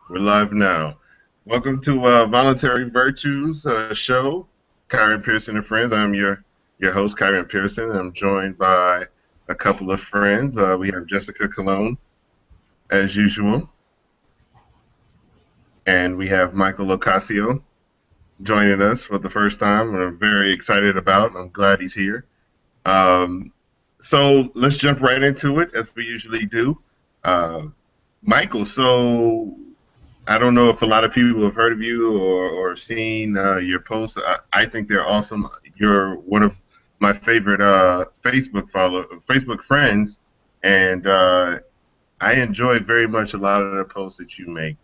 We're live now. Welcome to Voluntary Virtues show. Kieran, Pearson, and friends. I'm your host, Kieran Pearson. I'm joined by a couple of friends. We have Jessica Cologne, as usual, and we have Michael Ocasio joining us for the first time. I'm very excited about. I'm glad he's here. Um, so let's jump right into it, as we usually do. Uh, Michael, so I don't know if a lot of people have heard of you or seen your posts. I think they're awesome. You're one of my favorite Facebook friends, and I enjoy very much a lot of the posts that you make.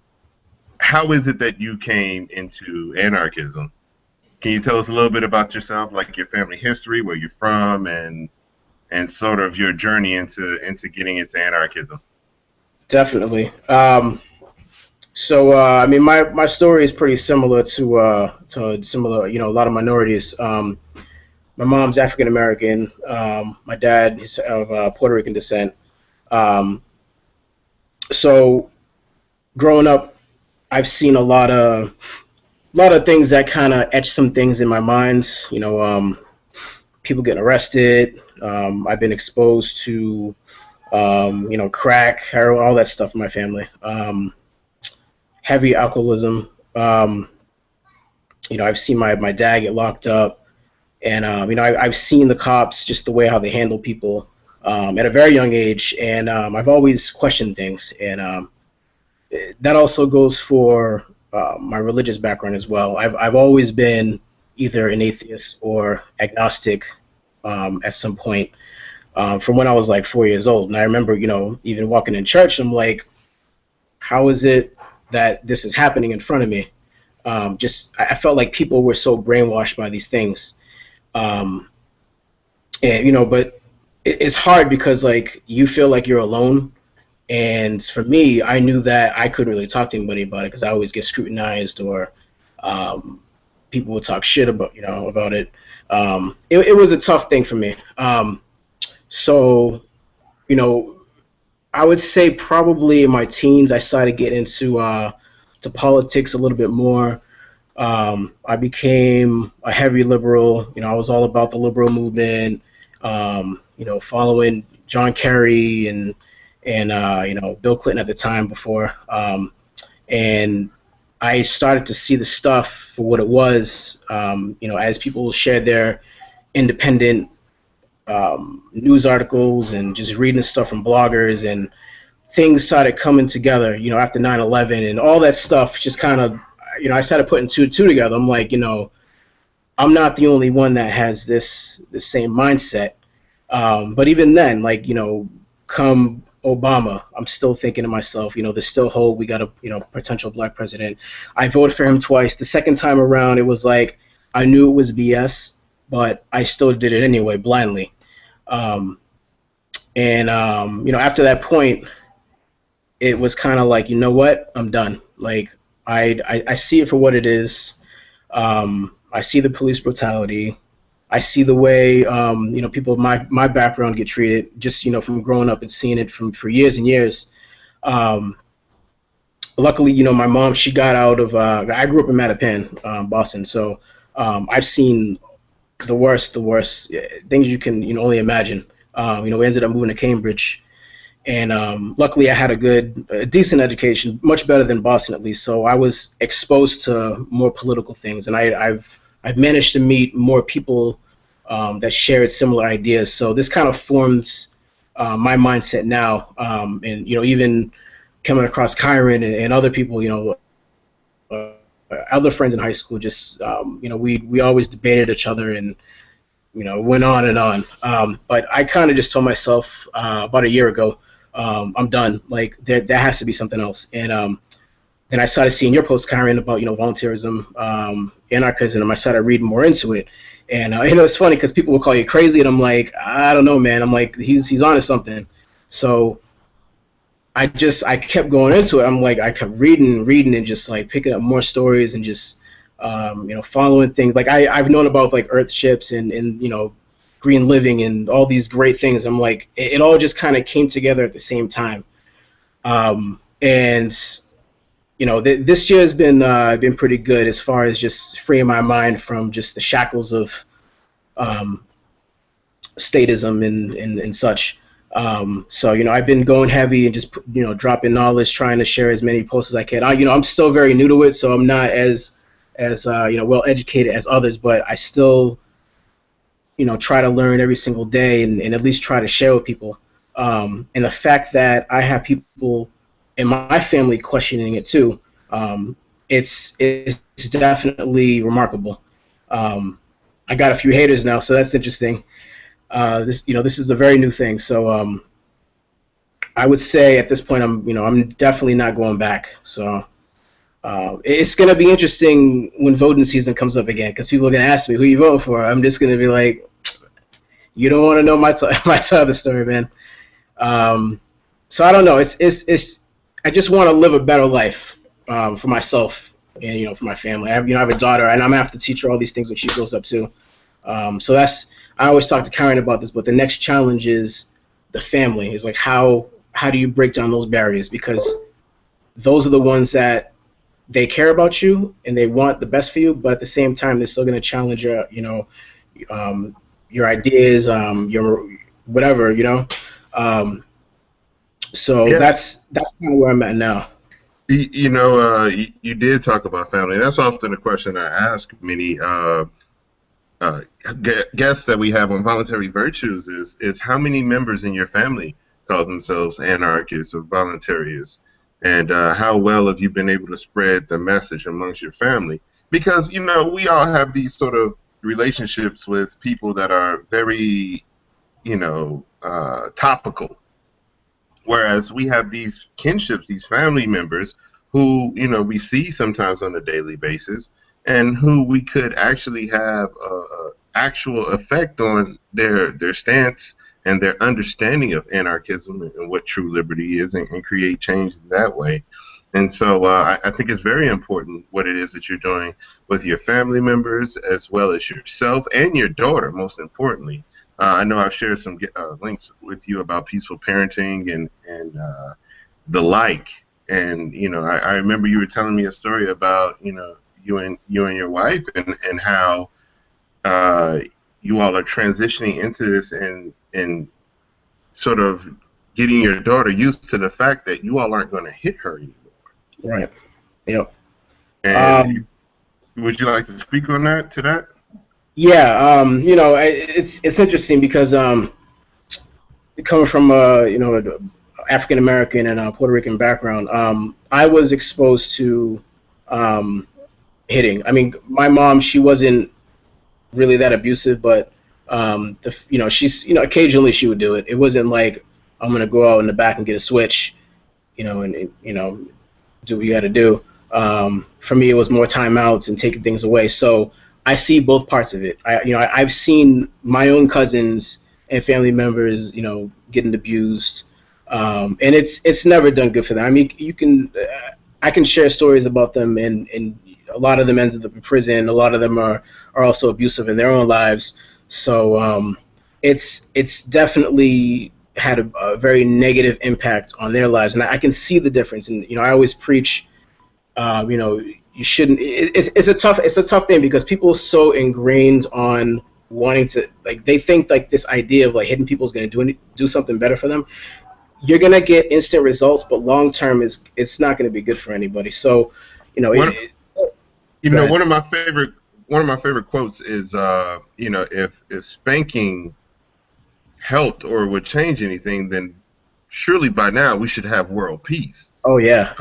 How is it that you came into anarchism? Can you tell us a little bit about yourself, like your family history, where you're from, and sort of your journey into getting into anarchism? Definitely. I mean, my story is pretty similar to similar, a lot of minorities. My mom's African American. My dad is of Puerto Rican descent. Um, so growing up, I've seen a lot of things that kind of etch some things in my mind. People getting arrested. I've been exposed to, crack, heroin, all that stuff in my family. Heavy alcoholism. I've seen my dad get locked up, and I've seen the cops, just the way how they handle people at a very young age, and I've always questioned things, and that also goes for my religious background as well. I've always been either an atheist or agnostic at some point from when I was like 4 years old, and I remember even walking in church, I'm like, how is it that this is happening in front of me? I felt like people were so brainwashed by these things, um, but it's hard because like you feel like you're alone. And for me, I knew that I couldn't really talk to anybody about it because I always get scrutinized or um, people would talk shit about it. It was a tough thing for me. So you know, I would say probably in my teens I started getting into to politics a little bit more. I became a heavy liberal. I was all about the liberal movement. Following John Kerry and Bill Clinton at the time before, and I started to see the stuff for what it was. As people shared their independent news articles and just reading stuff from bloggers, and things started coming together, after 9/11 and all that stuff just kind of, I started putting two and two together. I'm like, I'm not the only one that has this same mindset. But even then, like, come Obama, I'm still thinking to myself, there's still hope. We got a, potential black president. I voted for him twice. The second time around, it was like, I knew it was BS, but I still did it anyway, blindly. Um, after that point, it was kind of like, you know what, I'm done. Like, I see it for what it is. I see the police brutality. I see the way people of my background get treated. Just from growing up and seeing it for years and years. Um, Luckily, my mom, she got out of. I grew up in Mattapan, Boston, so I've seen the worst things you can only imagine. We ended up moving to Cambridge, and luckily I had a decent education, much better than Boston at least. So I was exposed to more political things, and I've managed to meet more people that shared similar ideas. So this kind of formed my mindset now, and even coming across Kieran and other people, uh, other friends in high school. Just we always debated each other and went on and on. But I kind of just told myself about a year ago, I'm done. Like there has to be something else. And then I started seeing your post, Karen, about voluntarism, anarchism, and I started reading more into it. And it's funny because people will call you crazy, and I'm like, I don't know, man. I'm like, he's onto something. So I kept going into it. I'm like, I kept reading, and just like picking up more stories and just following things. Like I've known about like Earth ships and green living and all these great things. I'm like, it all just kind of came together at the same time. And this year has been pretty good as far as just freeing my mind from just the shackles of um, statism and such. So I've been going heavy and just dropping knowledge, trying to share as many posts as I can. I'm still very new to it, so I'm not as well educated as others, but I still try to learn every single day and at least try to share with people. And the fact that I have people in my family questioning it too, it's definitely remarkable. I got a few haters now, so that's interesting. This is a very new thing, so I would say at this point I'm definitely not going back. So it's gonna be interesting when voting season comes up again, because people are gonna ask me who you voting for. I'm just gonna be like, you don't want to know my my side of the story, man. So I don't know. It's I just want to live a better life for myself and for my family. I have a daughter, and I'm gonna have to teach her all these things when she grows up too. So I always talk to Kieran about this, but the next challenge is the family. Is like how do you break down those barriers, because those are the ones that they care about you and they want the best for you, but at the same time they're still going to challenge your ideas, your whatever. So Yeah, that's kind of where I'm at now. you did talk about family. That's often a question I ask many uh, guests that we have on voluntary virtues is how many members in your family call themselves anarchists or voluntarists, and how well have you been able to spread the message amongst your family? Because we all have these sort of relationships with people that are very topical, whereas we have these kinships, these family members who we see sometimes on a daily basis, and who we could actually have a actual effect on their stance and their understanding of anarchism and what true liberty is, and create change that way. And so I think it's very important what it is that you're doing with your family members, as well as yourself and your daughter, most importantly. I know I've shared some links with you about peaceful parenting and the like. And I remember you were telling me a story about you and your wife, and how uh, you all are transitioning into this, and sort of getting your daughter used to the fact that you all aren't going to hit her anymore. Right. Yep. And Um, would you like to speak on that to that? yeah. It's interesting because coming from African American and Puerto Rican background, I was exposed to um, hitting. I mean, my mom, she wasn't really that abusive, but she's occasionally she would do it. It wasn't like I'm gonna go out in the back and get a switch, and do what you got to do. For me, it was more timeouts and taking things away. So I see both parts of it. I've seen my own cousins and family members, getting abused, and it's never done good for them. I mean, I can share stories about them, and a lot of them ended up in prison. A lot of them are also abusive in their own lives. So it's definitely had a very negative impact on their lives, and I can see the difference. And I always preach, you shouldn't. It's a tough thing, because people are so ingrained on wanting to, like, they think like this idea of like hitting people is going to do something better for them. You're going to get instant results, but long term it's not going to be good for anybody. So One, go ahead. one of my favorite quotes is, if spanking helped or would change anything, then surely by now we should have world peace. Oh yeah.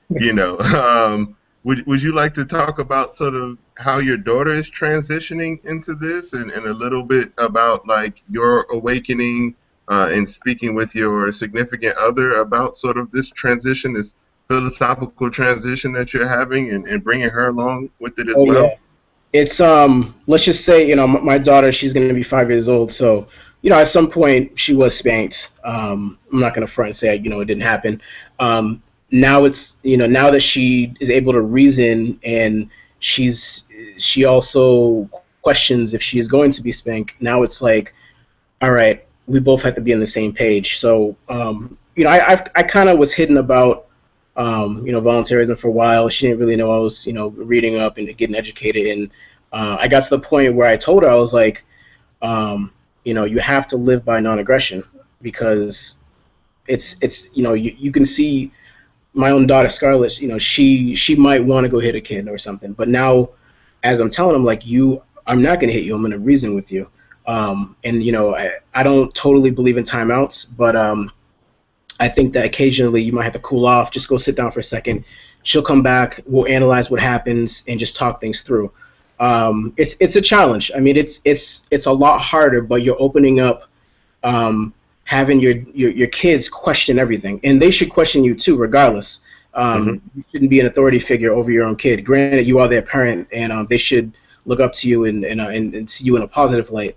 You know, um, would you like to talk about sort of how your daughter is transitioning into this, and a little bit about like your awakening, and speaking with your significant other about sort of this transition, this philosophical transition that you're having, and bringing her along with it as Oh yeah. well? It's let's just say, my daughter, she's going to be 5 years old, so at some point she was spanked. I'm not going to front and say it didn't happen. Now it's now that she is able to reason, and she also questions if she is going to be spanked. Now it's like, all right, we both have to be on the same page. So I kind of was hidden about voluntarism for a while. She didn't really know I was, reading up and getting educated. And I got to the point where I told her, I was like, you have to live by non-aggression, because you can see my own daughter Scarlett. She might want to go hit a kid or something, but now as I'm telling them, like, I'm not going to hit you. I'm going to reason with you. And I don't totally believe in timeouts, but I think that occasionally you might have to cool off, just go sit down for a second. She'll come back. We'll analyze what happens and just talk things through. It's a challenge. I mean, it's a lot harder, but you're opening up, having your kids question everything, and they should question you too, regardless. Hmm. You shouldn't be an authority figure over your own kid. Granted, you are their parent, and they should look up to you and see you in a positive light.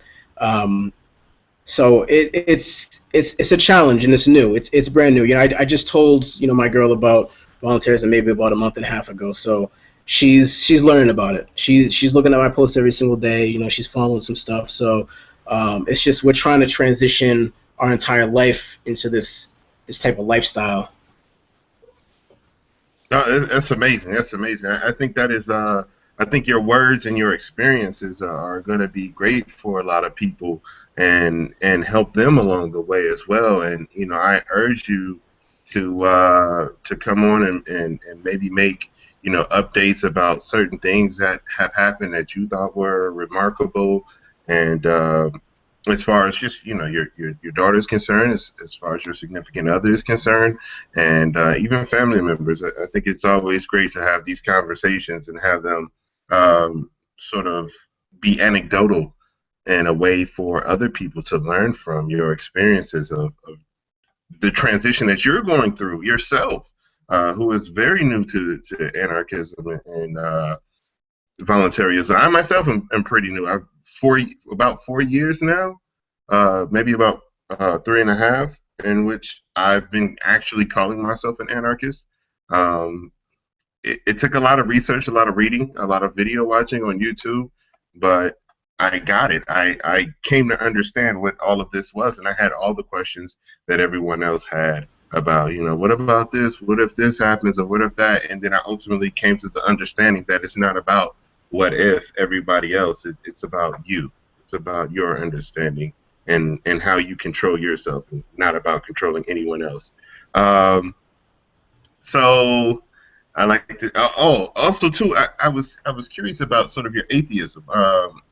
So it's a challenge, and it's new. It's brand new. I just told my girl about volunteerism maybe about a month and a half ago. So she's learning about it. She's looking at my posts every single day. She's following some stuff. So it's just we're trying to transition our entire life into this type of lifestyle. No, that's amazing. That's amazing. I think that is. I think your words and your experiences are going to be great for a lot of people, and help them along the way as well. And I urge you to come on and maybe make updates about certain things that have happened that you thought were remarkable. And as far as just your daughter is concerned, as far as your significant other is concerned, and even family members, I think it's always great to have these conversations and have them sort of be anecdotal and a way for other people to learn from your experiences of the transition that you're going through yourself, who is very new to anarchism and voluntarism. I myself am pretty new. I've about 4 years now, maybe about 3.5, in which I've been actually calling myself an anarchist. Um, it took a lot of research, a lot of reading, a lot of video watching on YouTube, but I got it. I came to understand what all of this was, and I had all the questions that everyone else had about, what about this? What if this happens? Or what if that? And then I ultimately came to the understanding that it's not about what if everybody else. It's about you. It's about your understanding and how you control yourself, and not about controlling anyone else. Um, so I like to. Also too, I was curious about sort of your atheism,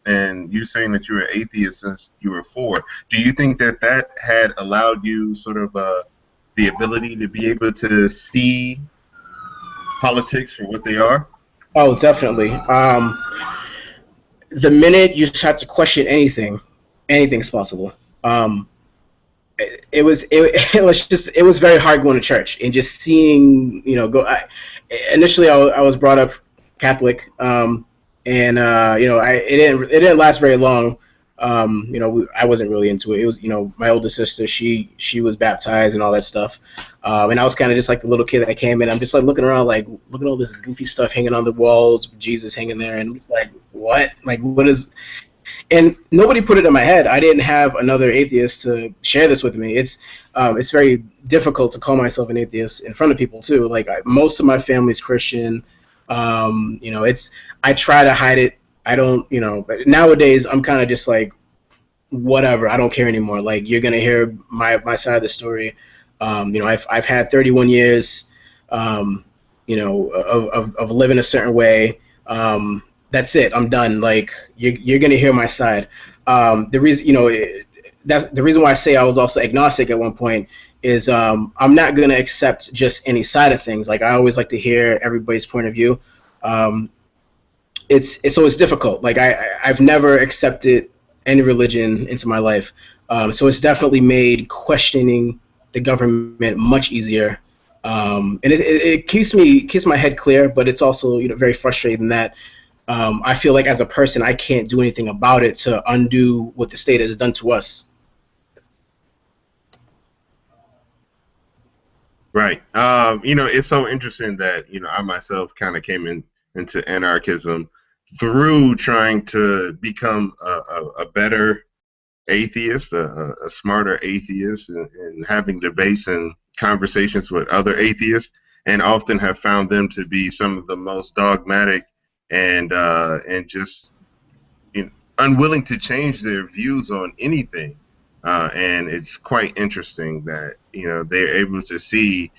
and you saying that you were atheist since you were 4. Do you think that had allowed you sort of the ability to be able to see politics for what they are? Oh, definitely. The minute you start to question anything, anything's possible. Um, it was very hard going to church and just seeing go. Initially, I was brought up Catholic, and it didn't last very long. I wasn't really into it. It was my older sister. She was baptized and all that stuff, and I was kind of just like the little kid that came in. I'm just like looking around, like, look at all this goofy stuff hanging on the walls, Jesus hanging there, and I'm just like, what? Like, what is? And nobody put it in my head. I didn't have another atheist to share this with me. It's very difficult to call myself an atheist in front of people too. Like, most of my family's Christian. It's I try to hide it. I don't, but nowadays I'm kind of just like, whatever. I don't care anymore. Like, you're gonna hear my side of the story. I've had 31 years, of living a certain way. That's it. I'm done. Like, you're gonna hear my side. The reason, that's the reason why I say I was also agnostic at one point is I'm not gonna accept just any side of things. Like, I always like to hear everybody's point of view. Um, it's difficult. Like, I've never accepted any religion into my life, so it's definitely made questioning the government much easier. And it keeps my head clear, but it's also very frustrating that I feel like as a person I can't do anything about it to undo what the state has done to us. Right. It's so interesting that I myself kind of came into anarchism through trying to become a better atheist, a smarter atheist, and having debates and conversations with other atheists. and often have found them to be some of the most dogmatic and just, you know, unwilling to change their views on anything. And it's quite interesting that, you know, they're able to see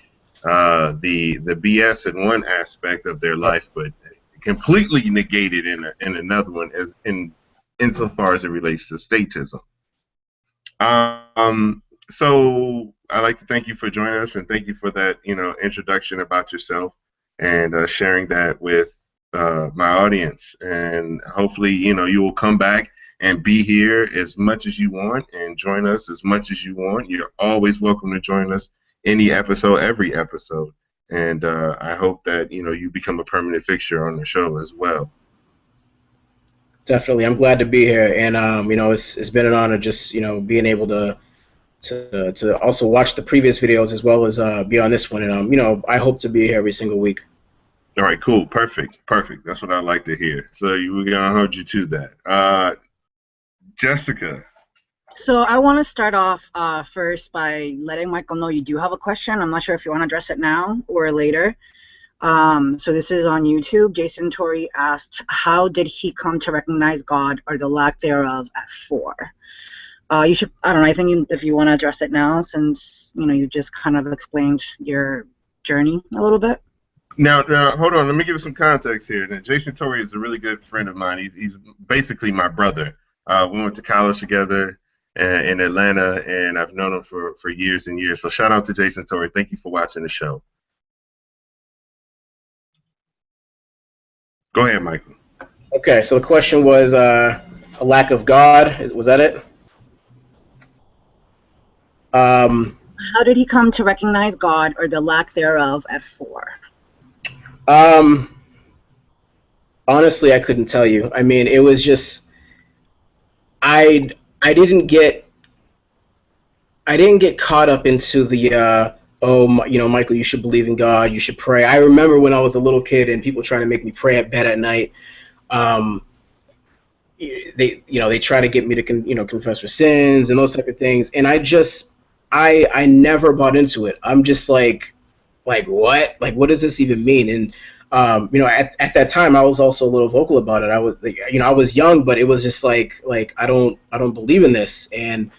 the BS in one aspect of their life, but completely negated in another one, as in insofar as it relates to statism. Um, so I'd like to thank you for joining us, and thank you for that, you know, introduction about yourself, and sharing that with my audience. And hopefully, you know, you will come back and be here as much as you want and join us as much as you want. You're always welcome to join us any episode, every episode. And I hope that, you know, you become a permanent fixture on the show as well. Definitely, I'm glad to be here, and you know, it's been an honor just, you know, being able to also watch the previous videos as well as be on this one, and you know, I hope to be here every single week. All right, cool, perfect, perfect. That's what I like to hear. So we're gonna hold you to that. Jessica. So I want to start off first by letting Michael know you do have a question. I'm not sure if you want to address it now or later. So this is on YouTube. Jason Torrey asked, how did he come to recognize God or the lack thereof at 4? You should, I don't know, I think if you want to address it now, since, you know, you just kind of explained your journey a little bit. Now, hold on. Let me give you some context here. Now, Jason Torrey is a really good friend of mine. He's basically my brother. We went to college together in Atlanta, and I've known him for years and years. So shout out to Jason Torrey. Thank you for watching the show. Go ahead, Michael. Okay, so the question was a lack of God. Was that it? How did he come to recognize God or the lack thereof at 4? Honestly, I couldn't tell you. I mean, it was just I didn't get caught up into the you know, Michael, you should believe in God, you should pray. I remember when I was a little kid and people trying to make me pray at bed at night. They try to get me to confess for sins and those type of things, and I never bought into it. I'm just like what? Like, what does this even mean? And you know, at that time, I was also a little vocal about it. I was, you know, I was young, but it was just like I don't believe in this. And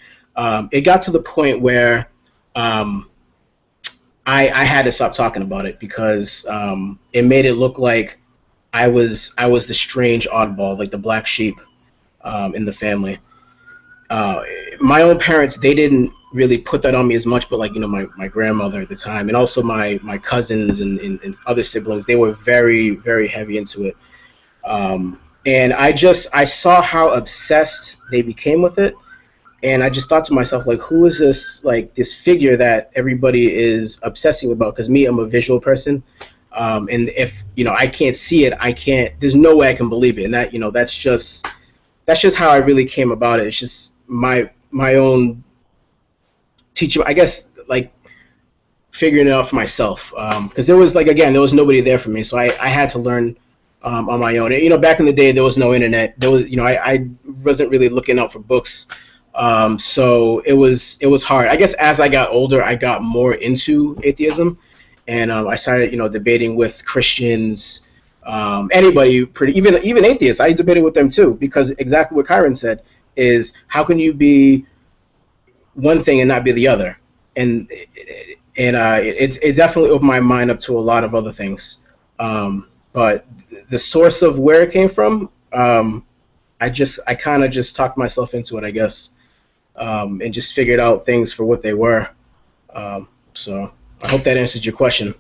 it got to the point where I had to stop talking about it because it made it look like I was the strange oddball, like the black sheep in the family. My own parents, they didn't really put that on me as much, but like, you know, my grandmother at the time, and also my cousins and other siblings, they were very, very heavy into it. And I saw how obsessed they became with it, and I just thought to myself, like, who is this, like, this figure that everybody is obsessing about? Because me, I'm a visual person, and if, you know, I can't see it, there's no way I can believe it. And that, you know, that's just how I really came about it. It's just my own teaching, I guess, like figuring it out for myself. Because there was, like, again, there was nobody there for me, so I had to learn on my own. And, you know, back in the day, there was no internet. There was, you know, I wasn't really looking out for books. So it was hard. I guess as I got older, I got more into atheism, and I started, you know, debating with Christians, anybody, even atheists. I debated with them too, because exactly what Kieran said is, how can you be one thing and not be the other? And it definitely opened my mind up to a lot of other things. But the source of where it came from, I kind of just talked myself into it, I guess, and just figured out things for what they were. So I hope that answered your question.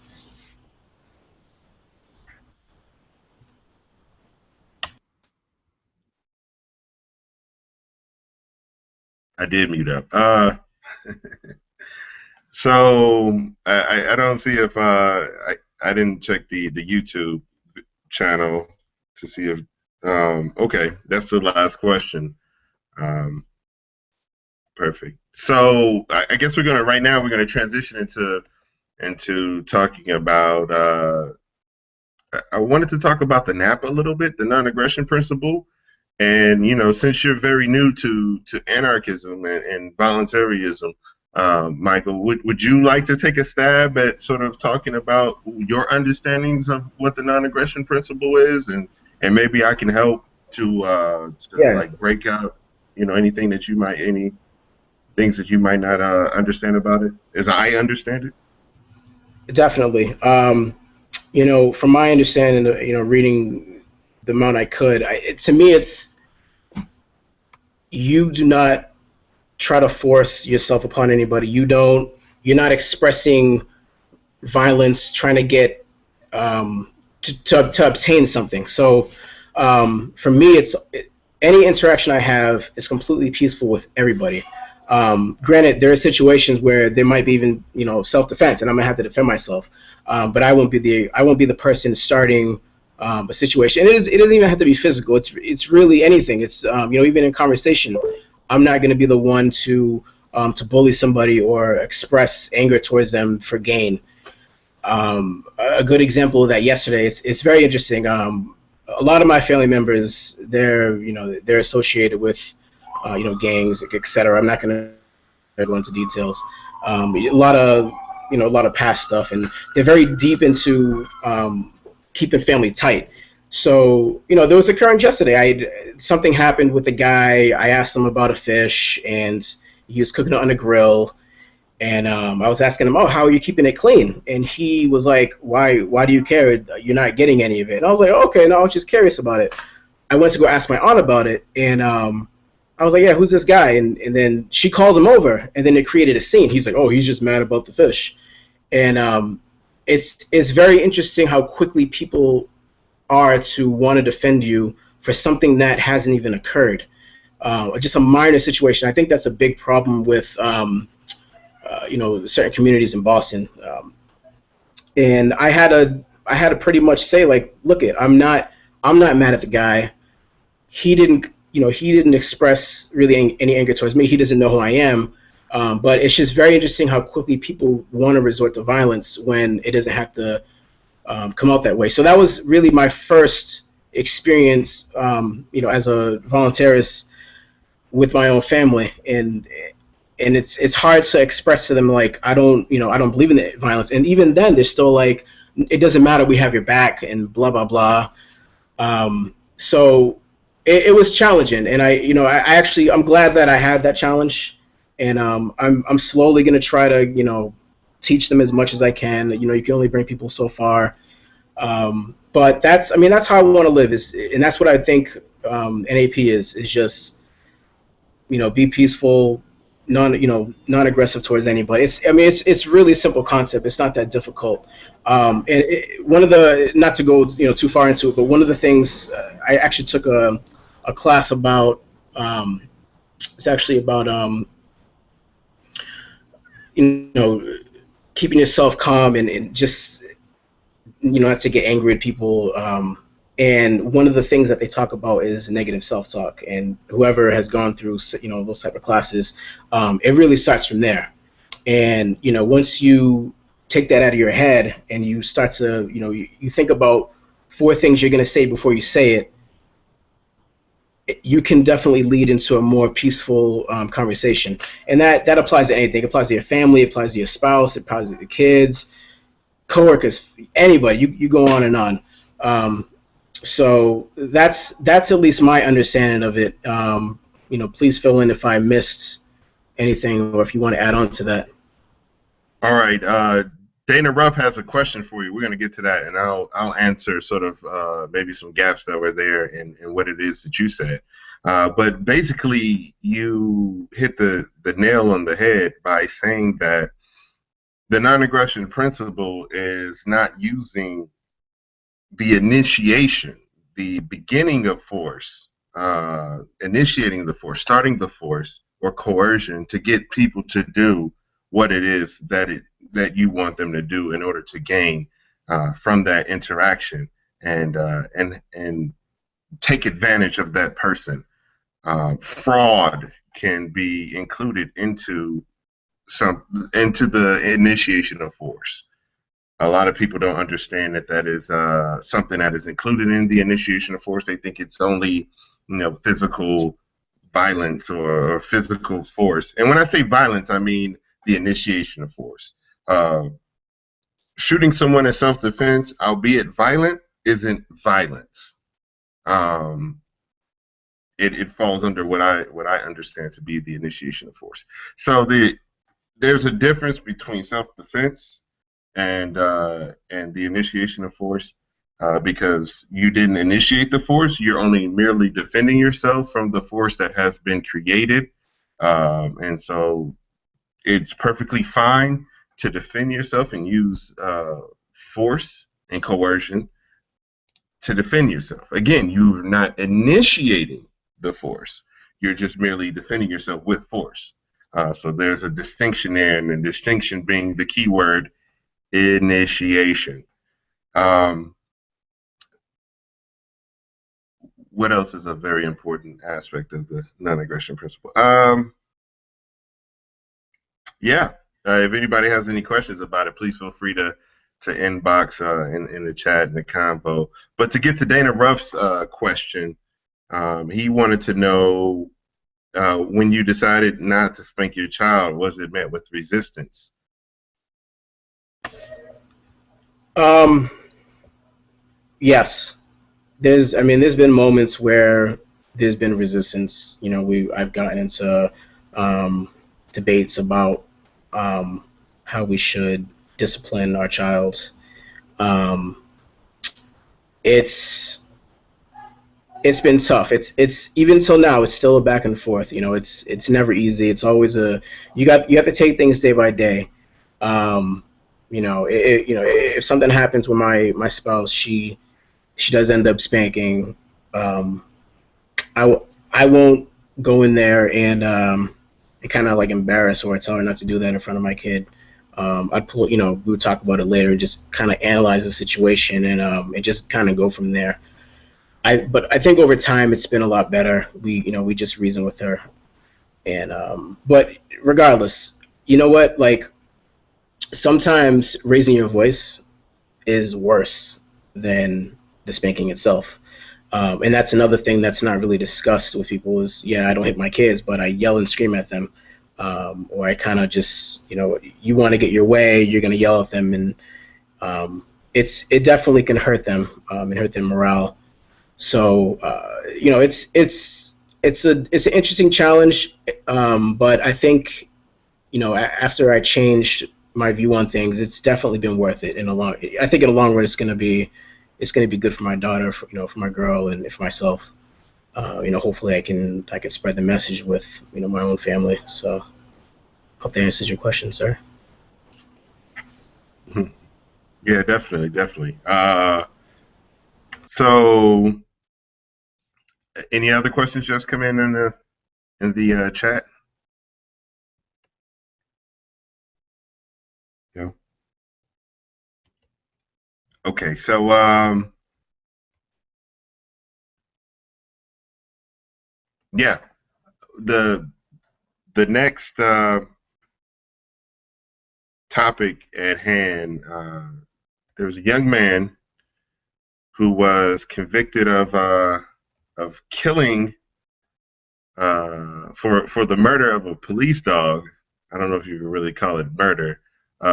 I did mute up. So I don't see if I didn't check the YouTube channel to see if okay, that's the last question. Perfect. So I guess we're gonna transition into talking about I wanted to talk about the NAP a little bit, the non-aggression principle. And, you know, since you're very new to anarchism and voluntarism, Michael, would you like to take a stab at sort of talking about your understandings of what the non-aggression principle is, and maybe I can help to Yeah, like break out, anything that you might any things that you might not understand about it, as I understand it. definitely. From my understanding, reading the amount I could, to me, it's you do not try to force yourself upon anybody. You're not expressing violence, trying to get to obtain something. So for me, any interaction I have is completely peaceful with everybody. Granted, there are situations where there might be even self-defense, and I'm gonna have to defend myself. But I won't be the person starting a situation. And it doesn't even have to be physical. It's really anything. It's even in conversation, I'm not gonna be the one to bully somebody or express anger towards them for gain. A good example of that yesterday. It's very interesting. A lot of my family members, they're associated with gangs, etc. I'm not going to go into details. A lot of past stuff, and they're very deep into keeping family tight. So there was a occurrence yesterday. Something happened with a guy. I asked him about a fish, and he was cooking it on the grill. And I was asking him, "Oh, how are you keeping it clean?" And he was like, "Why do you care? You're not getting any of it." And I was like, "Okay, no, I was just curious about it." I went to go ask my aunt about it, and I was like, "Yeah, who's this guy?" And then she called him over, and then it created a scene. He's like, "Oh, he's just mad about the fish," and it's very interesting how quickly people are to want to defend you for something that hasn't even occurred, just a minor situation. I think that's a big problem with. Certain communities in Boston, and I had to pretty much say, like, look, I'm not mad at the guy. He didn't express really any anger towards me. He doesn't know who I am. But it's just very interesting how quickly people want to resort to violence when it doesn't have to come out that way. So that was really my first experience, as a voluntarist with my own family, and it's hard to express to them, like, I don't believe in the violence. And even then they're still like, it doesn't matter, we have your back, and blah blah blah. So it was challenging, and I'm glad that I had that challenge. And I'm slowly going to try to teach them as much as I can. You can only bring people so far. But that's how I want to live, and that's what I think NAP is just be peaceful, non-aggressive towards anybody. It's really a simple concept. It's not that difficult. One of the, not to go too far into it, but one of the things, I actually took a class about. It's actually about you know keeping yourself calm, and just not to get angry at people. And one of the things that they talk about is negative self-talk. And whoever has gone through those type of classes, it really starts from there. And once you take that out of your head and you start to you think about four things you're going to say before you say it, you can definitely lead into a more peaceful conversation. And that applies to anything. It applies to your family, it applies to your spouse, it applies to the kids, coworkers, anybody. You go on and on. So that's at least my understanding of it. Please fill in if I missed anything, or if you want to add on to that. All right. Dana Ruff has a question for you. We're going to get to that, and I'll answer sort of maybe some gaps that were there in what it is that you said. But basically, you hit the nail on the head by saying that the non-aggression principle is not using the initiation, the beginning of force, initiating the force, starting the force, or coercion to get people to do what it is that you want them to do in order to gain from that interaction, and take advantage of that person. Fraud can be included into the initiation of force. A lot of people don't understand that is something that is included in the initiation of force. They think it's only physical violence or physical force. And when I say violence, I mean the initiation of force. Shooting someone in self-defense, albeit violent, isn't violence. It falls under what I understand to be the initiation of force. So there's a difference between self-defense and the initiation of force, because you didn't initiate the force. You're only merely defending yourself from the force that has been created, and so it's perfectly fine to defend yourself and use force and coercion to defend yourself. Again, you're not initiating the force. You're just merely defending yourself with force. So there's a distinction there, and the distinction being the key word, initiation. What else is a very important aspect of the non-aggression principle? Yeah, if anybody has any questions about it, please feel free to inbox in the chat in the convo. But to get to Dana Ruff's question, he wanted to know, when you decided not to spank your child, was it met with resistance? Yes. There's been moments where there's been resistance. You know, I've gotten into debates about how we should discipline our child. It's been tough. It's even till now, it's still a back and forth. You know, it's never easy. It's always you have to take things day by day. You know, if something happens with my spouse, she does end up spanking, I won't go in there and kind of like embarrass her or tell her not to do that in front of my kid. I'd pull, we'll talk about it later and just kind of analyze the situation and just kind of go from there. But I think over time it's been a lot better. We just reason with her, and but regardless, you know what? Like, sometimes raising your voice is worse than the spanking itself. And that's another thing that's not really discussed with people is, yeah, I don't hit my kids, but I yell and scream at them. Or I kind of just, you want to get your way, you're going to yell at them. And it definitely can hurt them and hurt their morale. So, it's an interesting challenge. But I think, after I changed my view on things, it's definitely been worth it. I think in the long run, it's going to be good for my daughter, for my girl, and for myself. Hopefully I can spread the message with my own family. So, hope that answers your question, sir. Yeah, definitely. So, any other questions just come in the chat? No. Okay, so yeah, the next topic at hand. There was a young man who was convicted of killing for the murder of a police dog. I don't know if you can really call it murder.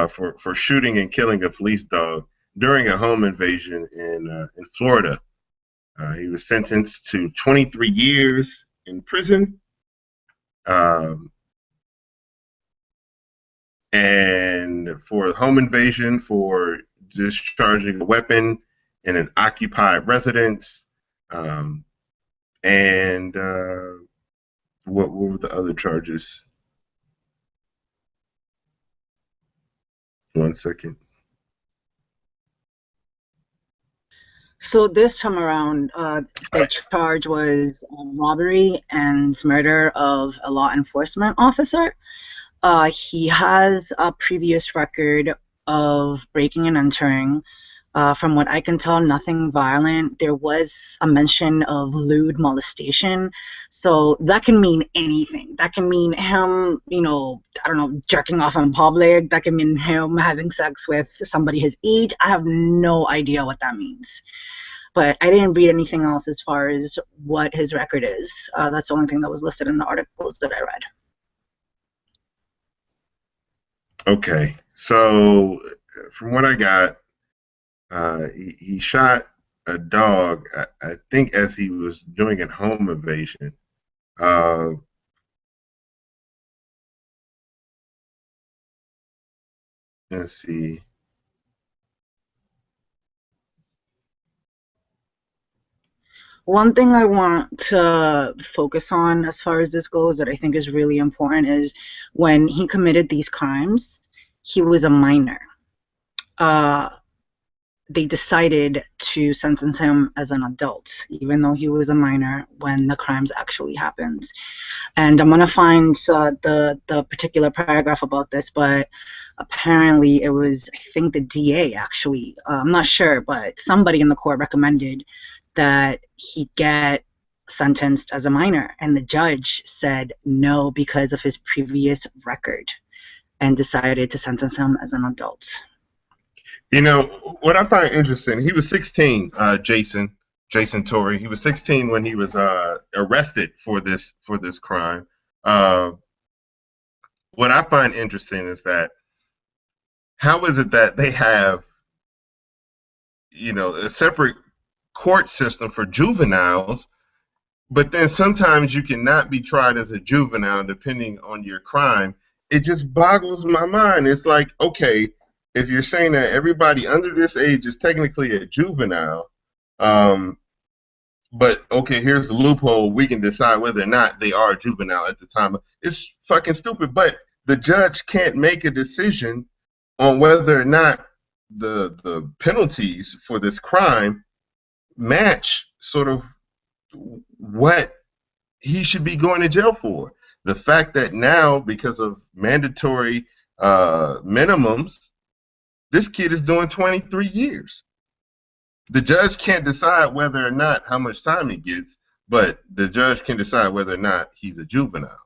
For shooting and killing a police dog during a home invasion in Florida. He was sentenced to 23 years in prison. And for home invasion, for discharging a weapon in an occupied residence, and what were the other charges? One second. So this time around, the charge was robbery and murder of a law enforcement officer. He has a previous record of breaking and entering. From what I can tell, nothing violent. There was a mention of lewd molestation. So that can mean anything. That can mean him, I don't know, jerking off in public. That can mean him having sex with somebody his age. I have no idea what that means. But I didn't read anything else as far as what his record is. That's the only thing that was listed in the articles that I read. Okay, so from what I got, he shot a dog, I think, as he was doing a home invasion. Uh, let's see. One thing I want to focus on as far as this goes that I think is really important is when he committed these crimes, he was a minor. Uh, they decided to sentence him as an adult, even though he was a minor when the crimes actually happened. And I'm gonna find the particular paragraph about this, but apparently it was, I think, the DA actually. I'm not sure, but somebody in the court recommended that he get sentenced as a minor, and the judge said no because of his previous record, and decided to sentence him as an adult. You know what I find interesting? He was 16, Jason Torrey. He was 16 when he was arrested for this crime. Uh, what I find interesting is that how is it that they have, a separate court system for juveniles, but then sometimes you cannot be tried as a juvenile depending on your crime. It just boggles my mind. It's like, okay, if you're saying that everybody under this age is technically a juvenile, um, but okay, here's the loophole. We can decide whether or not they are a juvenile at the time. It's fucking stupid. But the judge can't make a decision on whether or not the penalties for this crime match sort of what he should be going to jail for. The fact that now, because of mandatory minimums, this kid is doing 23 years. The judge can't decide whether or not how much time he gets, but the judge can decide whether or not he's a juvenile.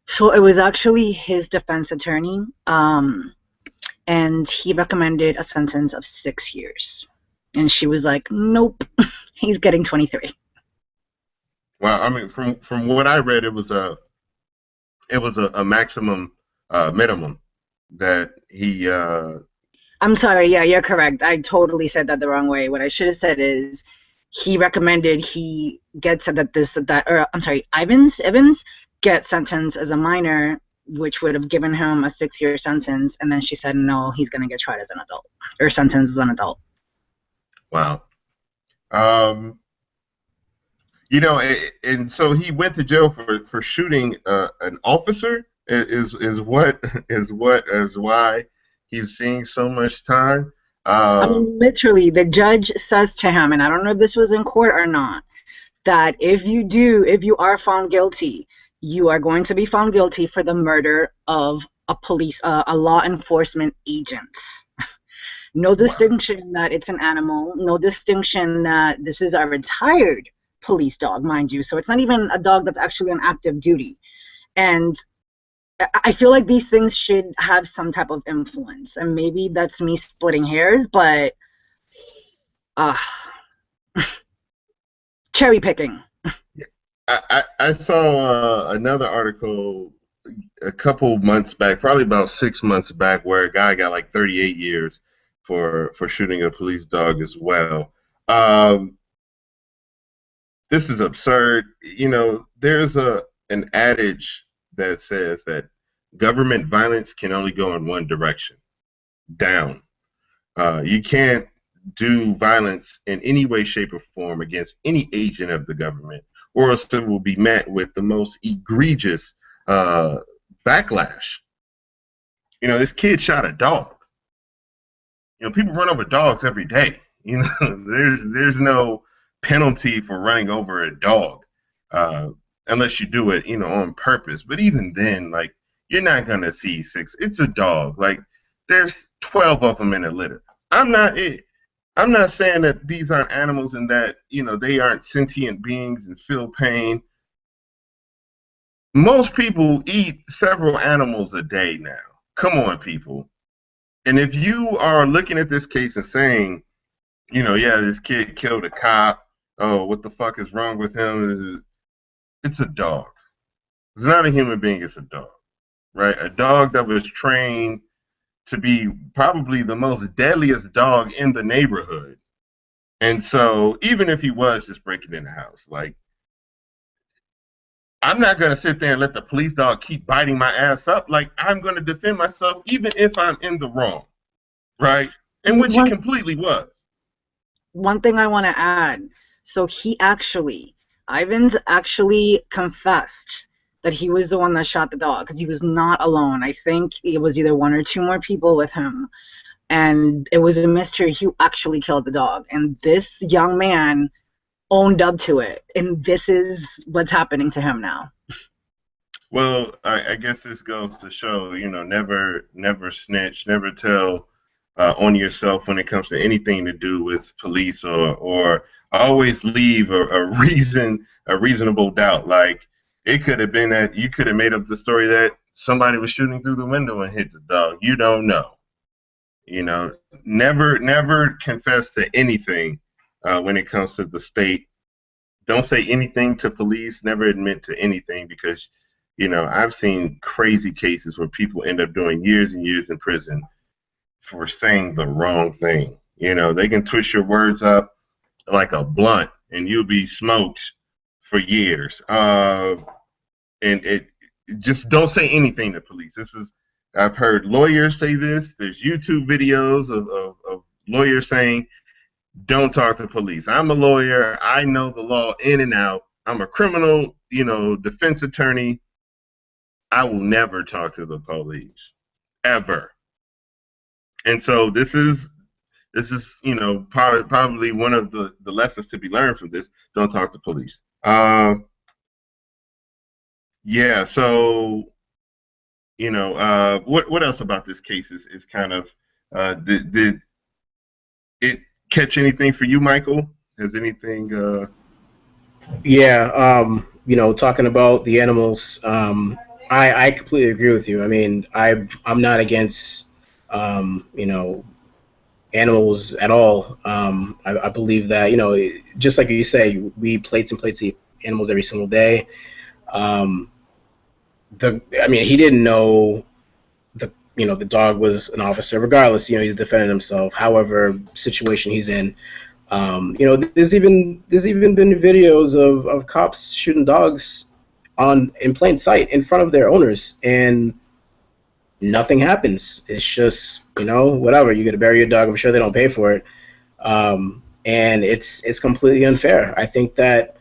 So it was actually his defense attorney, and he recommended a sentence of 6 years. And she was like, nope, he's getting 23. Well, I mean, from what I read, it was a maximum minimum that he. I'm sorry, yeah, you're correct. I totally said that the wrong way. What I should have said is he recommended he gets that or I'm sorry, Ivins get sentenced as a minor, which would have given him a 6-year sentence, and then she said no, he's gonna get tried as an adult or sentenced as an adult. Wow. Um, and so he went to jail for shooting an officer. Is what is why he's seeing so much time. I Um, mean, literally, the judge says to him, and I don't know if this was in court or not, that if you are found guilty, you are going to be found guilty for the murder of a law enforcement agent. No wow. distinction that it's an animal, no distinction that this is a retired police dog, mind you. So it's not even a dog that's actually on active duty. And I feel like these things should have some type of influence. And maybe that's me splitting hairs, but uh, cherry picking. I saw another article a couple months back, probably about 6 months back, where a guy got like 38 years for shooting a police dog as well. Um, this is absurd. There's an adage that says that government violence can only go in one direction, down. You can't do violence in any way, shape, or form against any agent of the government, or else it will be met with the most egregious uh, backlash. This kid shot a dog. People run over dogs every day. There's no penalty for running over a dog, uh, unless you do it, on purpose. But even then, like, you're not gonna see six. It's a dog. Like, there's 12 of them in a litter. I'm not it. I'm not saying that these aren't animals and that they aren't sentient beings and feel pain. Most people eat several animals a day now. Come on, people. And if you are looking at this case and saying, yeah, this kid killed a cop. Oh, what the fuck is wrong with him? It's a dog. It's not a human being. It's a dog. right? A dog that was trained to be probably the most deadliest dog in the neighborhood. And so even if he was just breaking in the house, like, I'm not going to sit there and let the police dog keep biting my ass up. Like, I'm going to defend myself even if I'm in the wrong, right? In which he One completely was. one thing I want to add. So Ivins actually confessed that he was the one that shot the dog because he was not alone. I think it was either one or two more people with him. And it was a mystery who actually killed the dog. And this young man owned up to it. And this is what's happening to him now. Well, I guess this goes to show, never snitch, never tell on yourself when it comes to anything to do with police, or always leave a reasonable doubt. Like, it could have been that you could have made up the story that somebody was shooting through the window and hit the dog. You don't know. Never confess to anything when it comes to the state. Don't say anything to police. Never admit to anything, because I've seen crazy cases where people end up doing years and years in prison for saying the wrong thing. They can twist your words up like a blunt, and you'll be smoked for years. And it just don't say anything to police. I've heard lawyers say this. There's YouTube videos of lawyers saying, don't talk to police. I'm a lawyer. I know the law in and out. I'm a criminal, defense attorney. I will never talk to the police, ever. And so this is probably one of the lessons to be learned from this. Don't talk to police. Yeah. So what else about this case is kind of did it catch anything for you, Michael? Has anything? Yeah, talking about the animals, I completely agree with you. I mean, I'm not against, animals at all. I believe that, just like you say, we plates and plates eat animals every single day. Um, he didn't know the dog was an officer. Regardless, he's defending himself. However, situation he's in. There's even been videos of cops shooting dogs in plain sight in front of their owners, and nothing happens. It's just whatever. You got to bury your dog. I'm sure they don't pay for it, and it's completely unfair. I think that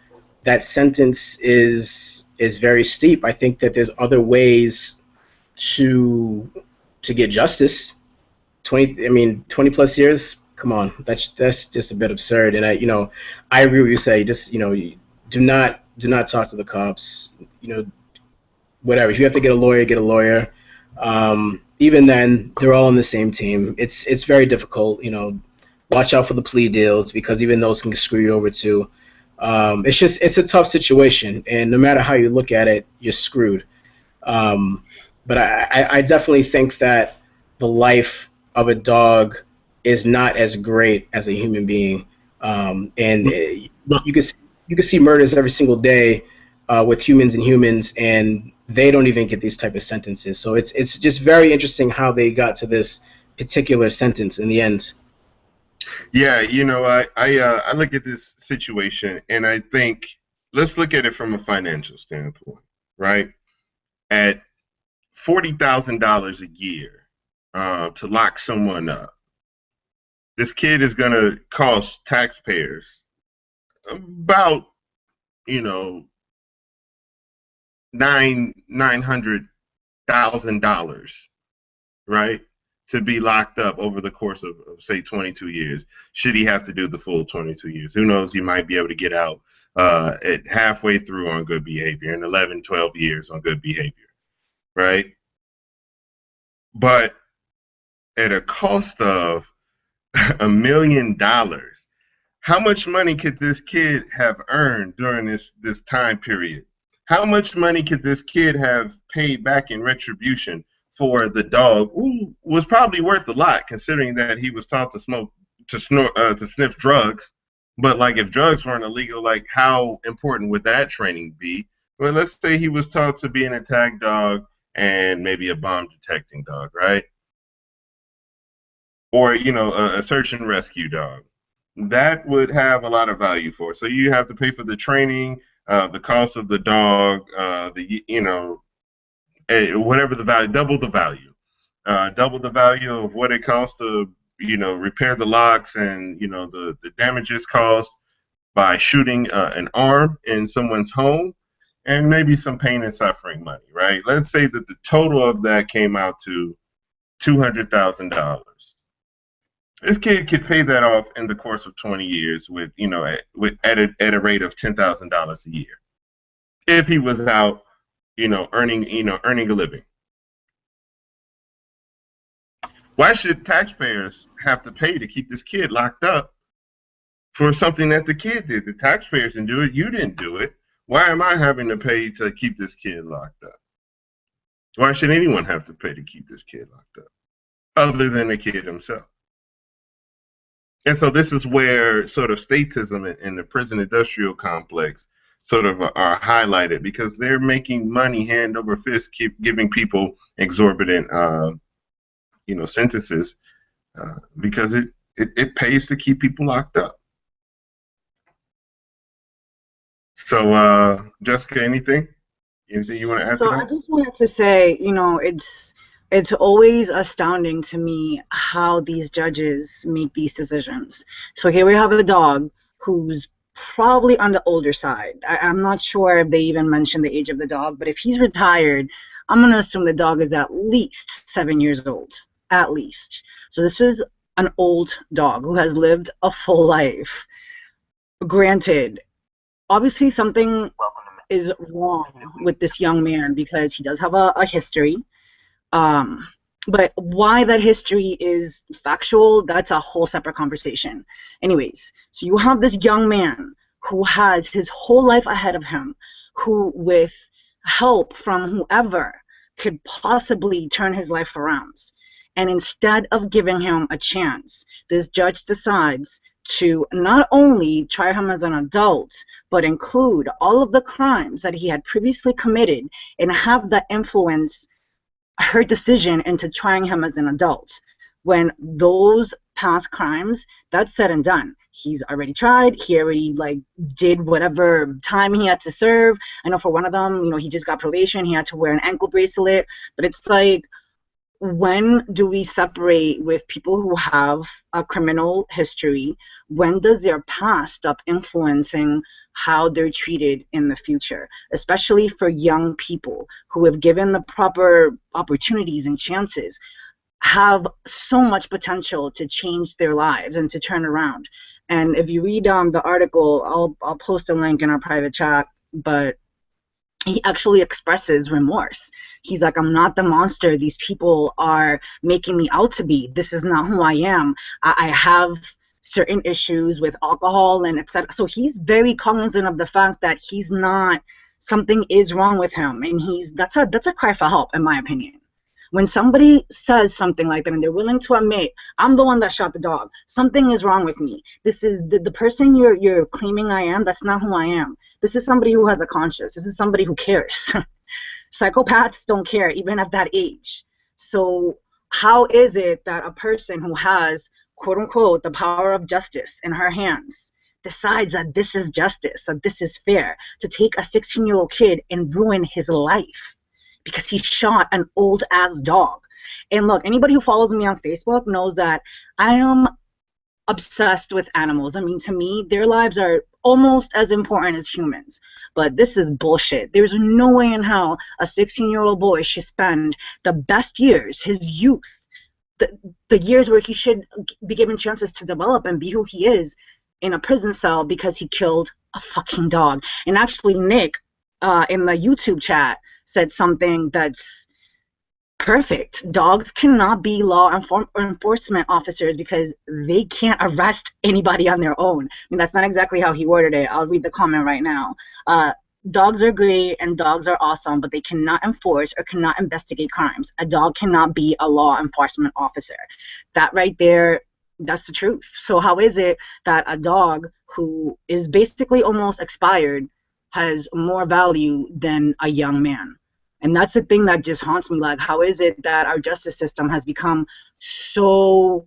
sentence is very steep. I think that there's other ways to get justice. 20 plus years. Come on, that's just a bit absurd. And I agree with you. Say just do not talk to the cops. Whatever. If you have to get a lawyer, get a lawyer. Even then, they're all on the same team. It's very difficult. Watch out for the plea deals, because even those can screw you over too. It's a tough situation, and no matter how you look at it, you're screwed. But I definitely think that the life of a dog is not as great as a human being, and you can see murders every single day with humans, and they don't even get these type of sentences. So it's just very interesting how they got to this particular sentence in the end. Yeah, I look at this situation and I think, let's look at it from a financial standpoint, right? At $40,000 a year to lock someone up, this kid is going to cost taxpayers about $900,000, right? To be locked up over the course of say 22 years. Should he have to do the full 22 years? Who knows? He might be able to get out at halfway through on good behavior, in 11, 12 years on good behavior, right? But at a cost of $1 million, how much money could this kid have earned during this time period? How much money could this kid have paid back in retribution for the dog, who was probably worth a lot, considering that he was taught to sniff drugs? But like, if drugs weren't illegal, like, how important would that training be? Well, let's say he was taught to be an attack dog, and maybe a bomb detecting dog, right? Or, you know, a search and rescue dog. That would have a lot of value for it. So you have to pay for the training, the cost of the dog, you know, whatever the value, double the value of what it costs to, you know, repair the locks, and, you know, the damages caused by shooting an arm in someone's home, and maybe some pain and suffering money, right? Let's say that the total of that came out to $200,000. This kid could pay that off in the course of 20 years with, you know, at a rate of $10,000 a year, if he was out, earning a living. Why should taxpayers have to pay to keep this kid locked up for something that the kid did? The taxpayers didn't do it. You didn't do it. Why am I having to pay to keep this kid locked up? Why should anyone have to pay to keep this kid locked up, other than the kid himself? And so this is where sort of statism in the prison industrial complex sort of are highlighted, because they're making money hand over fist, keep giving people exorbitant, sentences, because it pays to keep people locked up. So, Jessica, anything you want to add to So that? I just wanted to say, you know, it's always astounding to me how these judges make these decisions. So here we have a dog who's probably on the older side. I'm not sure if they even mentioned the age of the dog, but if he's retired, I'm going to assume the dog is at least 7 years old, at least. So this is an old dog who has lived a full life. Granted, obviously something is wrong with this young man because he does have a history. But why that history is factual, that's a whole separate conversation. Anyways, so you have this young man who has his whole life ahead of him, who with help from whoever could possibly turn his life around. And instead of giving him a chance, this judge decides to not only try him as an adult, but include all of the crimes that he had previously committed and have that influence her decision into trying him as an adult. When those past crimes, that's said and done. He's already tried. He already did whatever time he had to serve. I know for one of them, he just got probation. He had to wear an ankle bracelet. But it's like, when do we separate with people who have a criminal history? When does their past stop influencing how they're treated in the future, especially for young people who have given the proper opportunities and chances, have so much potential to change their lives and to turn around? And if you read the article, I'll post a link in our private chat, but he actually expresses remorse. He's like, I'm not the monster these people are making me out to be. This is not who I am. I have certain issues with alcohol and etc. So he's very cognizant of the fact that he's not, something is wrong with him, and that's a cry for help, in my opinion. When somebody says something like that and they're willing to admit, I'm the one that shot the dog, something is wrong with me. This is the person you're claiming I am, that's not who I am. This is somebody who has a conscience. This is somebody who cares. Psychopaths don't care, even at that age. So how is it that a person who has, quote unquote, the power of justice in her hands decides that this is justice, that this is fair, to take a 16-year-old kid and ruin his life because he shot an old-ass dog? And look, anybody who follows me on Facebook knows that I am obsessed with animals. I mean, to me, their lives are almost as important as humans. But this is bullshit. There's no way in hell a 16-year-old boy should spend the best years, his youth, the years where he should be given chances to develop and be who he is, in a prison cell because he killed a fucking dog. And actually, Nick, in the YouTube chat, said something that's perfect. Dogs cannot be law enforcement officers because they can't arrest anybody on their own. I mean, that's not exactly how he worded it. I'll read the comment right now. Dogs are great and dogs are awesome, but they cannot enforce or cannot investigate crimes. A dog cannot be a law enforcement officer. That right there, that's the truth. So how is it that a dog who is basically almost expired has more value than a young man? And that's the thing that just haunts me. Like, how is it that our justice system has become so,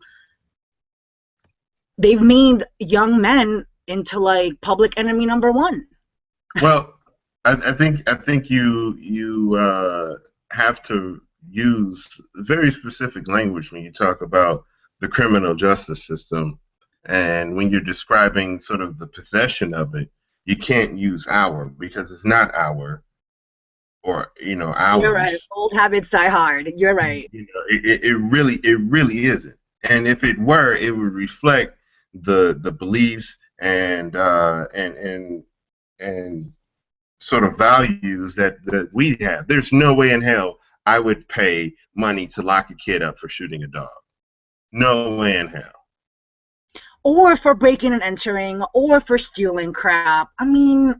they've made young men into like public enemy number one. Well, I think you have to use very specific language when you talk about the criminal justice system, and when you're describing sort of the possession of it, you can't use our, because it's not our, or You're right. ours. Old habits die hard. You're right. It really isn't. And if it were, it would reflect the beliefs and sort of values that we have. There's no way in hell I would pay money to lock a kid up for shooting a dog. No way in hell. Or for breaking and entering, or for stealing crap. I mean,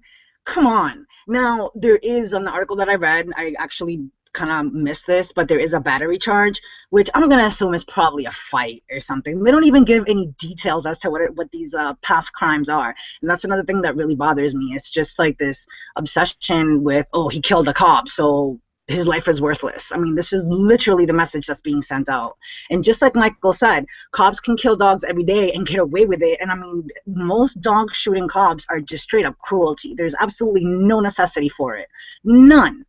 come on. Now, there is, on the article that I read, I actually kind of missed this, but there is a battery charge, which I'm going to assume is probably a fight or something. They don't even give any details as to what these past crimes are. And that's another thing that really bothers me. It's just like this obsession with, oh, he killed a cop, so his life is worthless. I mean, this is literally the message that's being sent out. And just like Michael said, cops can kill dogs every day and get away with it. And I mean, most dog shooting cops are just straight up cruelty. There's absolutely no necessity for it. None.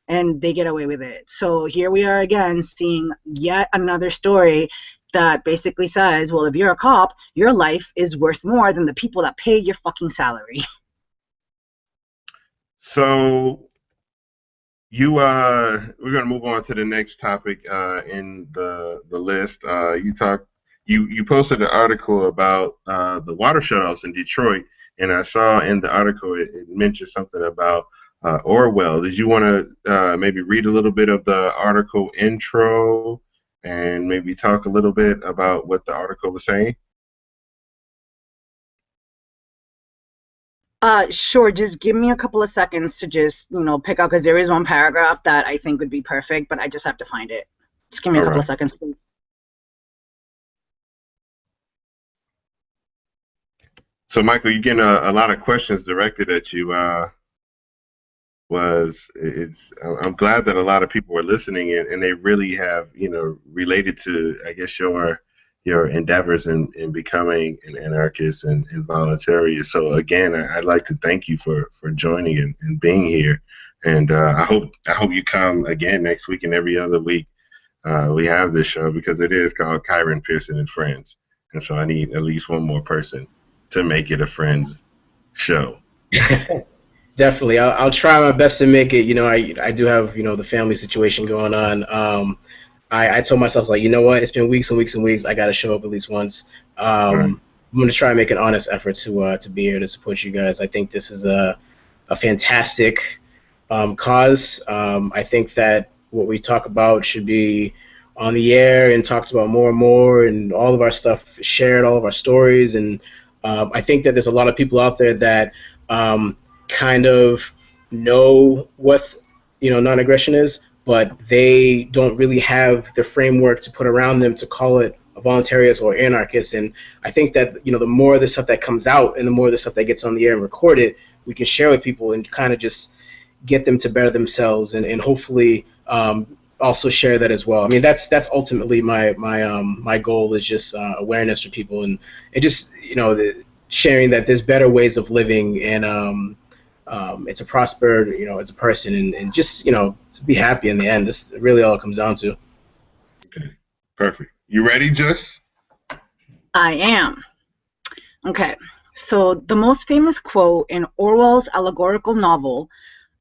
And they get away with it. So here we are again seeing yet another story that basically says, well, if you're a cop, your life is worth more than the people that pay your fucking salary. So we're going to move on to the next topic in the list. You posted an article about the water shutoffs in Detroit, and I saw in the article it mentioned something about Orwell. Did you want to maybe read a little bit of the article intro and maybe talk a little bit about what the article was saying? Sure. Just give me a couple of seconds to just, pick out, because there is one paragraph that I think would be perfect, but I just have to find it. Just give me a All couple right. of seconds, please. So, Michael, you're getting a lot of questions directed at you. I'm glad that a lot of people were listening, and they really have related to, I guess, your endeavors in becoming an anarchist and voluntarist. So again, I'd like to thank you for joining and being here, and I hope you come again next week and every other week. We have this show because it is called Kieran, Pearson, and Friends, and so I need at least one more person to make it a Friends show. Definitely, I'll try my best to make it. I do have the family situation going on. I told myself, like, you know what, it's been weeks and weeks and weeks. I got to show up at least once. Right. I'm going to try and make an honest effort to be here to support you guys. I think this is a fantastic cause. I think that what we talk about should be on the air and talked about more and more, and all of our stuff shared, all of our stories. And I think that there's a lot of people out there that kind of know what non-aggression is, but they don't really have the framework to put around them to call it a voluntarist or anarchist. And I think that the more of the stuff that comes out and the more of the stuff that gets on the air and recorded, we can share with people and kind of just get them to better themselves, and hopefully also share that as well. I mean, that's ultimately my goal, is just awareness for people, and it just sharing that there's better ways of living, and it's a prosper as a person, and just to be happy in the end. This is really all it comes down to. Okay, perfect. You ready, Jess? I am. Okay. So the most famous quote in Orwell's allegorical novel,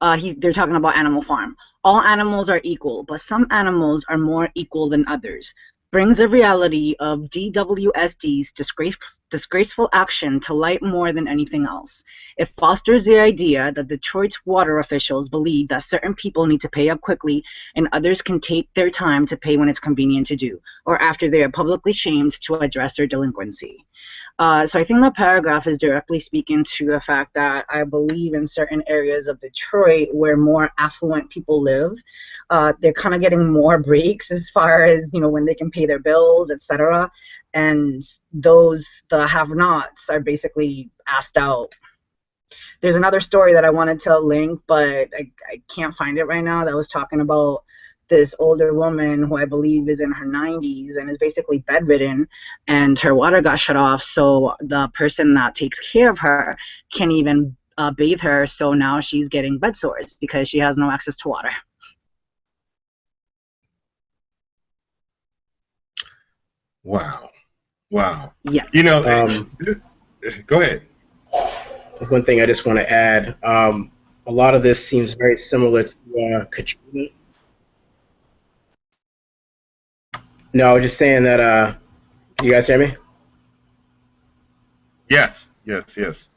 they're talking about Animal Farm. All animals are equal, but some animals are more equal than others. Brings the reality of DWSD's disgraceful action to light more than anything else. It fosters the idea that Detroit's water officials believe that certain people need to pay up quickly and others can take their time to pay when it's convenient to do, or after they are publicly shamed to address their delinquency. So I think the paragraph is directly speaking to the fact that I believe in certain areas of Detroit where more affluent people live, they're kind of getting more breaks as far as when they can pay their bills, etc. And those the have-nots are basically asked out. There's another story that I wanted to link, but I can't find it right now, that was talking about this older woman who I believe is in her 90s and is basically bedridden, and her water got shut off. So the person that takes care of her can't even bathe her. So now she's getting bed sores because she has no access to water. Wow. Wow. Yeah. You know, go ahead. One thing I just want to add, a lot of this seems very similar to Katrina. No, I was just saying that, you guys hear me? Yes, yes, yes.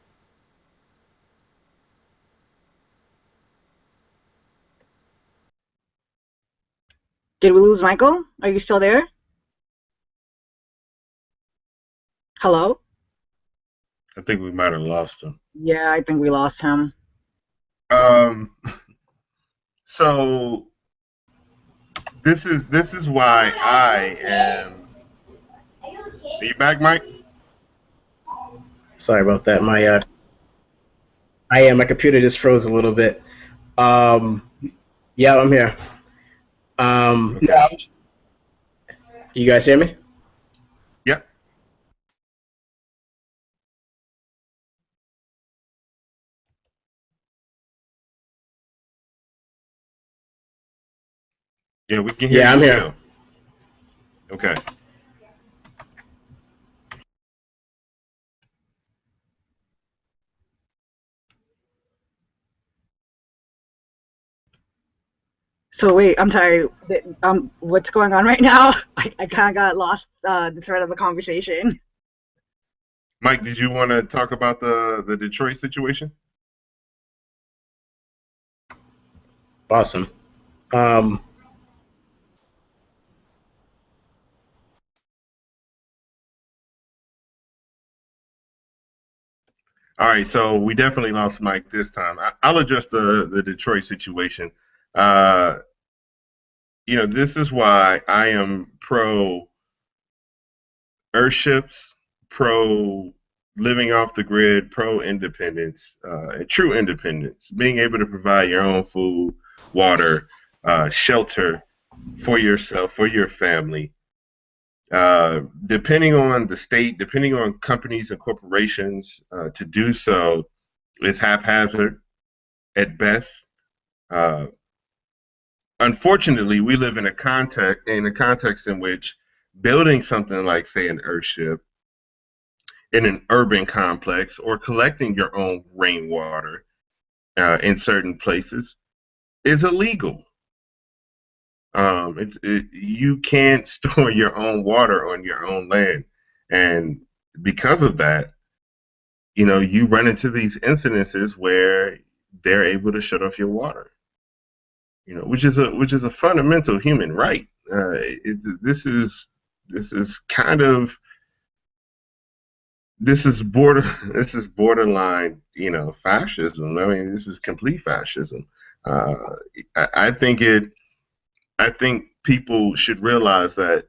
Did we lose Michael? Are you still there? Hello? I think we might have lost him. Yeah, I think we lost him. Um, so this is why I am. Are you back, Mike? Sorry about that. My computer just froze a little bit. Yeah, I'm here. Okay. You guys hear me? Yep. Yeah, we can hear Yeah, you I'm here. still. Okay. So wait, I'm sorry. What's going on right now? I kind of got lost the thread of the conversation. Mike, did you want to talk about the Detroit situation? Awesome. All right, so we definitely lost Mike this time. I'll address the Detroit situation. Uh, this is why I am pro airships, pro living off the grid, pro independence, true independence, being able to provide your own food, water, shelter for yourself, for your family. Depending on the state, depending on companies and corporations, to do so is haphazard at best. Uh, Unfortunately, we live in a context in which building something like, say, an earthship in an urban complex or collecting your own rainwater in certain places is illegal. You can't store your own water on your own land, and because of that, you run into these incidences where they're able to shut off your water. Which is a fundamental human right. This is kind of this is border this is borderline, fascism. I mean, this is complete fascism. Uh, I think people should realize that,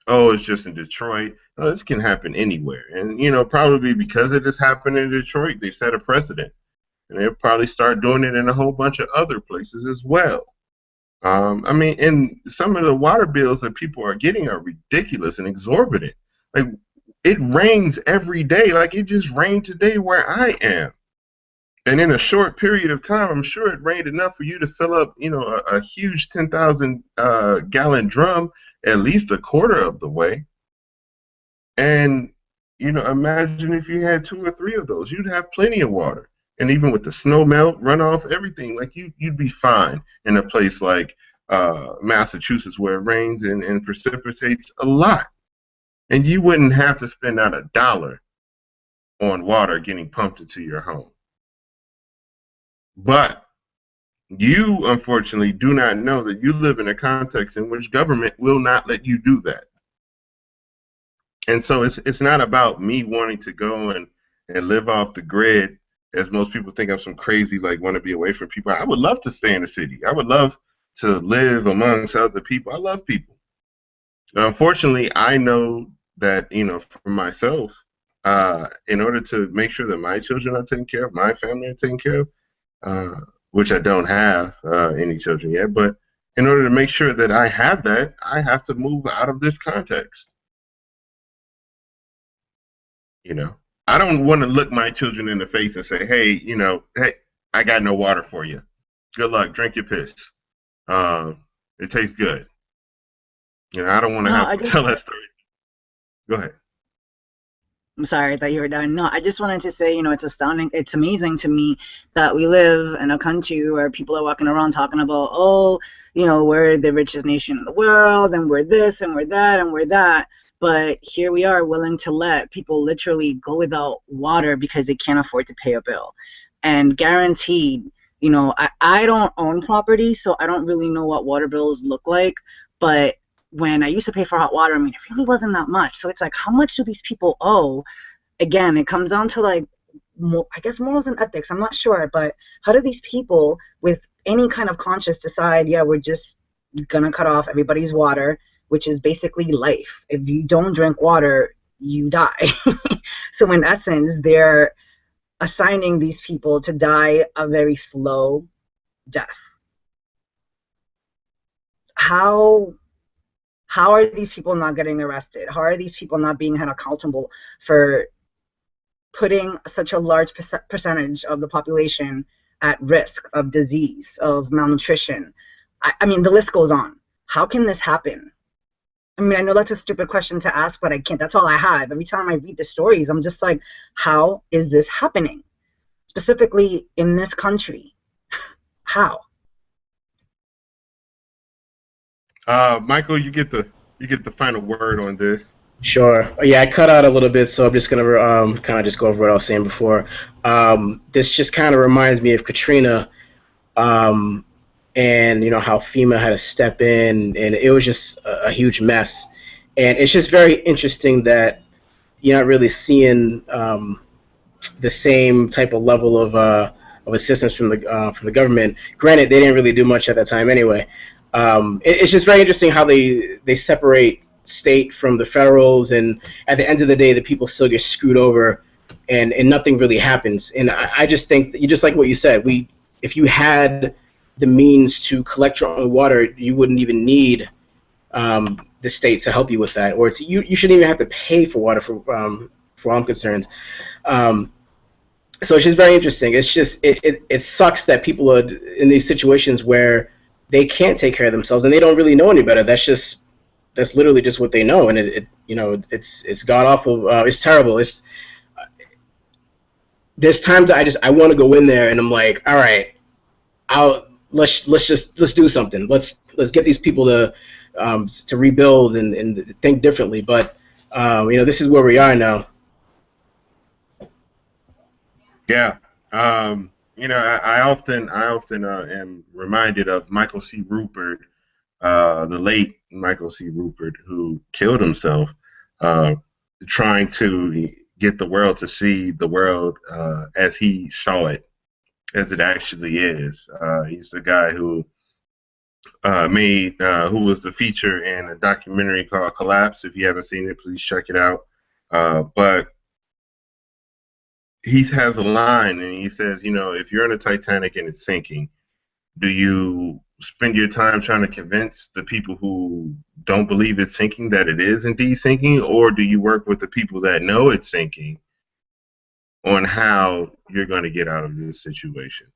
oh, it's just in Detroit. No, this can happen anywhere, and probably because it has happened in Detroit, they set a precedent, and they'll probably start doing it in a whole bunch of other places as well. I mean, and some of the water bills that people are getting are ridiculous and exorbitant. Like, it rains every day. Like, it just rained today where I am. And in a short period of time, I'm sure it rained enough for you to fill up, a huge 10,000 gallon drum at least a quarter of the way. And, imagine if you had two or three of those, you'd have plenty of water. And even with the snow melt, runoff, everything, like you'd be fine in a place like Massachusetts where it rains and precipitates a lot. And you wouldn't have to spend out $1 on water getting pumped into your home. But you, unfortunately, do not know that you live in a context in which government will not let you do that. And so it's not about me wanting to go and live off the grid, as most people think I'm some crazy, like, want to be away from people. I would love to stay in the city. I would love to live amongst other people. I love people. Unfortunately, I know that, for myself, in order to make sure that my children are taken care of, my family are taken care of, which I don't have any children yet, but in order to make sure that I have that, I have to move out of this context. You know, I don't want to look my children in the face and say, hey, hey, I got no water for you. Good luck. Drink your piss. It tastes good. I don't want to No, have to tell that story. Go ahead. I'm sorry, I thought you were done. No, I just wanted to say, it's astounding. It's amazing to me that we live in a country where people are walking around talking about, oh, we're the richest nation in the world, and we're this, and we're that, and we're that. But here we are willing to let people literally go without water because they can't afford to pay a bill. And guaranteed, I don't own property, so I don't really know what water bills look like. But when I used to pay for hot water, I mean, it really wasn't that much. So it's like, how much do these people owe? Again, it comes down to I guess morals and ethics. I'm not sure, but how do these people with any kind of conscience decide, yeah, we're just gonna cut off everybody's water, which is basically life. If you don't drink water, you die. So in essence, they're assigning these people to die a very slow death. How are these people not getting arrested? How are these people not being held accountable for putting such a large percentage of the population at risk of disease, of malnutrition? I mean, the list goes on. How can this happen? I mean, I know that's a stupid question to ask, but I can't. That's all I have. Every time I read the stories, I'm just like, how is this happening? Specifically in this country. How? Michael, you get the final word on this. Sure. Yeah, I cut out a little bit, so I'm just gonna kind of just go over what I was saying before. This just kind of reminds me of Katrina, and how FEMA had to step in, and it was just a huge mess. And it's just very interesting that you're not really seeing the same type of level of assistance from the government. Granted, they didn't really do much at that time anyway. It's just very interesting how they separate state from the federals, and at the end of the day, the people still get screwed over, and nothing really happens. And I just think that just like what you said, if you had the means to collect your own water, you wouldn't even need the state to help you with that, or you shouldn't even have to pay for water for all I'm concerned. So it's just very interesting. It's just it sucks that people are in these situations where they can't take care of themselves and they don't really know any better. That's literally just what they know, and it's god awful. It's terrible. There's times I want to go in there and I'm like, all right, let's do something. Let's get these people to rebuild and think differently. But this is where we are now. Yeah. I often am reminded of Michael C. Rupert, the late Michael C. Rupert, who killed himself trying to get the world to see the world as he saw it, as it actually is. He's the guy who who was the feature in a documentary called Collapse. If you haven't seen it, please check it out. But he has a line, and he says, if you're in a Titanic and it's sinking, do you spend your time trying to convince the people who don't believe it's sinking that it is indeed sinking, or do you work with the people that know it's sinking on how you're going to get out of this situation?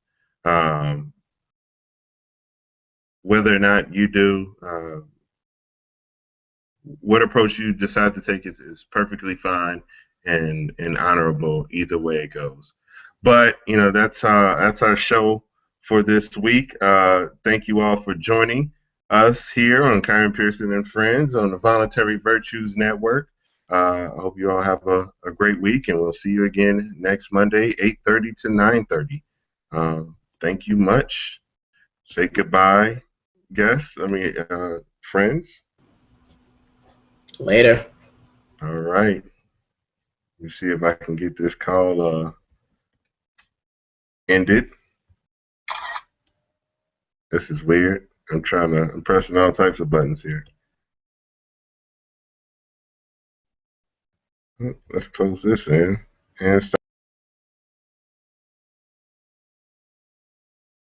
Whether or not you do, what approach you decide to take is perfectly fine and honorable either way it goes. But that's our show for this week. Thank you all for joining us here on Kieran, Pearson and Friends on the Voluntary Virtues Network. I hope you all have a great week, and we'll see you again next Monday, 8:30 to 9:30. Thank you much. Say goodbye, guests. Friends. Later. All right. Let me see if I can get this call ended. This is weird. I'm pressing all types of buttons here. Let's close this in and start.